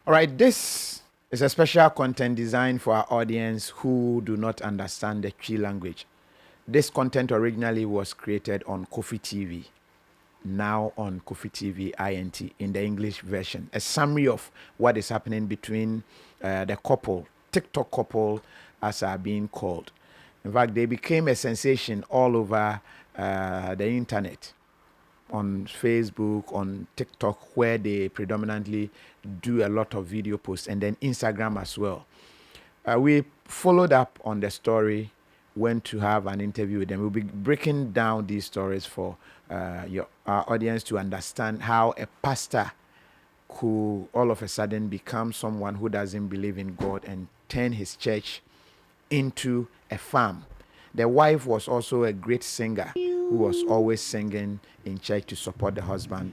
All right, this is a special content designed for our audience who do not understand the Twi language. This content originally was created on KOFI TV, now on KOFI TV INT in the English version. A summary of what is happening between the couple, TikTok couple, as are being called. In fact, they became a sensation all over the internet, on Facebook, on TikTok, where they predominantly do a lot of video posts, and then Instagram as well. We followed up on the story, went to have an interview with them. We'll be breaking down these stories for our audience to understand how a pastor could all of a sudden become someone who doesn't believe in God and turn his church into a farm. The wife was also a great singer who was always singing in church to support the husband.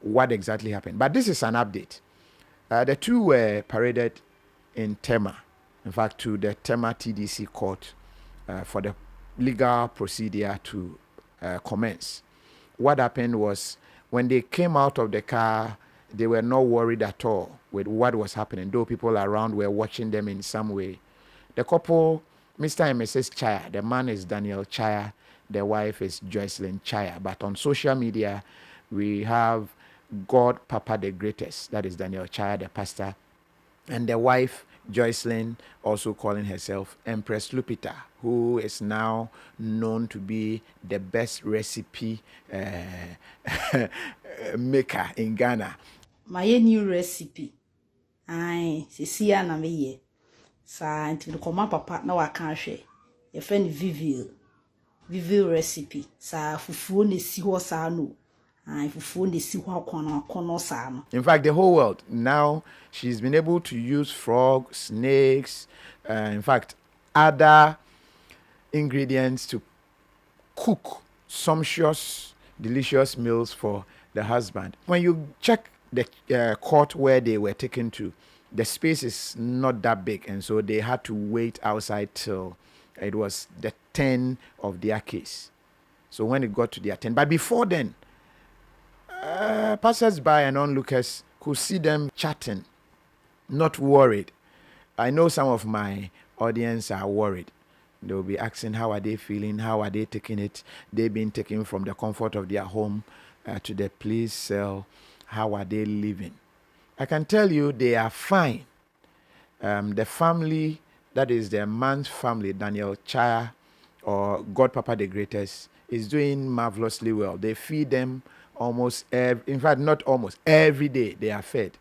What exactly happened? But this is an update. The two were paraded in Tema, in fact, to the Tema TDC court for the legal procedure to commence. What happened was, when they came out of the car, they were not worried at all with what was happening, though people around were watching them in some way. The couple, Mr. and Mrs. Chaya, the man is Daniel Chaya, the wife is Joycelyn Chaya. But on social media, we have Godpapa the greatest, that is Daniel Chaya, the pastor, and the wife, Joycelyn, also calling herself Empress Lupita, who is now known to be the best recipe maker in Ghana. My new recipe. Aye, Cecilia na me sa nti no papa na waka hwe. Ye friend Vivil recipe. Sa fufuo na si ho sa no. In fact, the whole world now, she's been able to use frogs, snakes, in fact, other ingredients to cook sumptuous, delicious meals for the husband. When you check the court where they were taken to, the space is not that big, and so they had to wait outside till it was the 10 of their case. So when it got to their 10, but before then, passers-by and onlookers could see them chatting, not worried. I know some of my audience are worried. They'll be asking, how are they feeling? How are they taking it? They've been taken from the comfort of their home to the police cell. How are they living? I can tell you they are fine. The family, that is the man's family, Daniel Chaya, or Godpapa the greatest, is doing marvelously well. They feed them almost in fact, not almost, every day they are fed.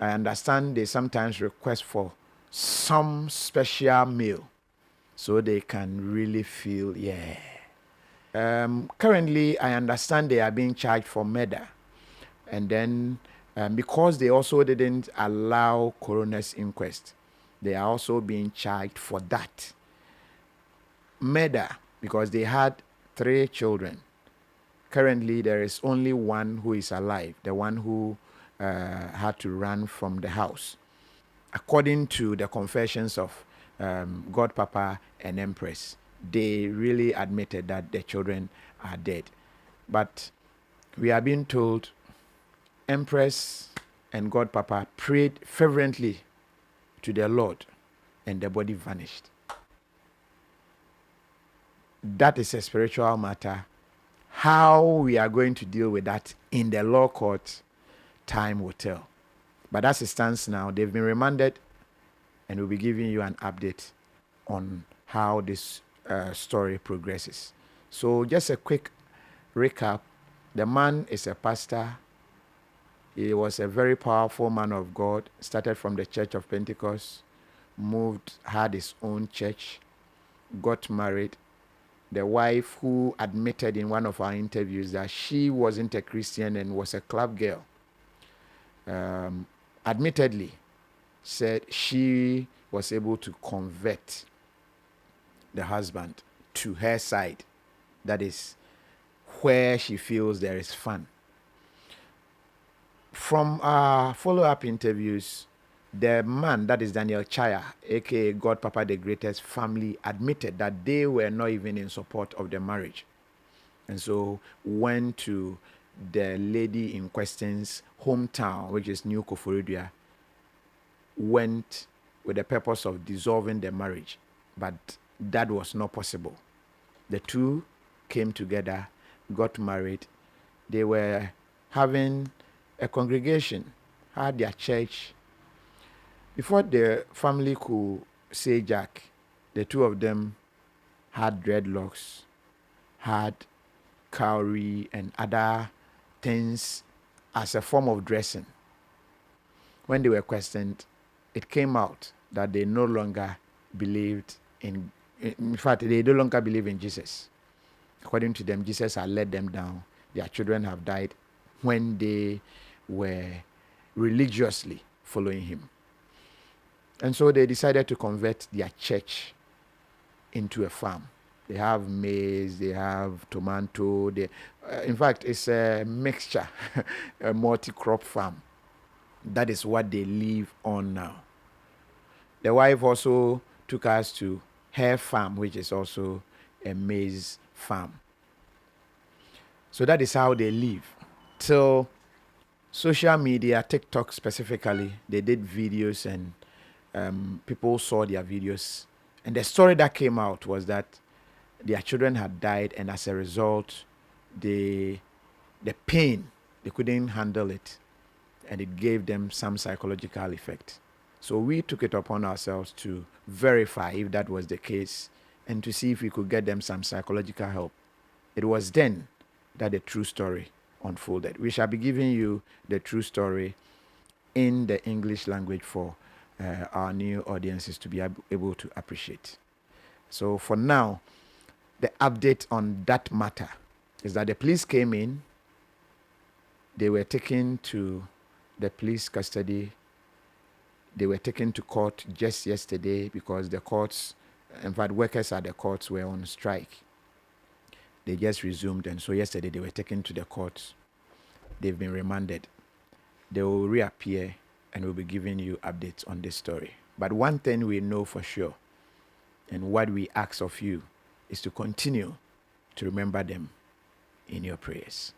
I understand they sometimes request for some special meal so they can really feel, currently, I understand they are being charged for murder. And then because they also didn't allow coroner's inquest, they are also being charged for that. Murder, because they had 3 children. Currently, there is only one who is alive, the one who had to run from the house. According to the confessions of Godpapa and Empress, they really admitted that the children are dead. But we are being told Empress and Godpapa prayed fervently to the Lord and the body vanished. That is a spiritual matter. How we are going to deal with that in the law court, time will tell. But as it stands now, they've been remanded, and we'll be giving you an update on how this story progresses. So just a quick recap. The man is a pastor. He was a very powerful man of God, started from the Church of Pentecost, had his own church, got married. The wife, who admitted in one of our interviews that she wasn't a Christian and was a club girl, admittedly said she was able to convert the husband to her side. That is, where she feels there is fun. From our follow-up interviews, the man, that is Daniel Chaya, aka Godpapa the Greatest family, admitted that they were not even in support of the marriage. And so went to the lady in question's hometown, which is New Koforidua, went with the purpose of dissolving the marriage. But that was not possible. The two came together, got married. They were having a congregation, had their church. Before the family could say Jack, the two of them had dreadlocks, had cowrie and other things as a form of dressing. When they were questioned, it came out that they no longer believed in fact, they no longer believe in Jesus. According to them, Jesus had let them down. Their children have died when they were religiously following him. And so they decided to convert their church into a farm. They have maize, they have tomato. In fact, it's a mixture, a multi-crop farm. That is what they live on now. The wife also took us to her farm, which is also a maize farm. So that is how they live. So social media, TikTok specifically, they did videos and people saw their videos. And the story that came out was that their children had died, and as a result, the pain, they couldn't handle it, and it gave them some psychological effect. So we took it upon ourselves to verify if that was the case and to see if we could get them some psychological help. It was then that the true story unfolded. We shall be giving you the true story in the English language for our new audiences to be able to appreciate. So for now, the update on that matter is that the police came in. They were taken to the police custody. They were taken to court just yesterday because the courts, in fact, workers at the courts were on strike. They just resumed, and so yesterday they were taken to the courts. They've been remanded. They will reappear, and we'll be giving you updates on this story. But one thing we know for sure, and what we ask of you, is to continue to remember them in your prayers.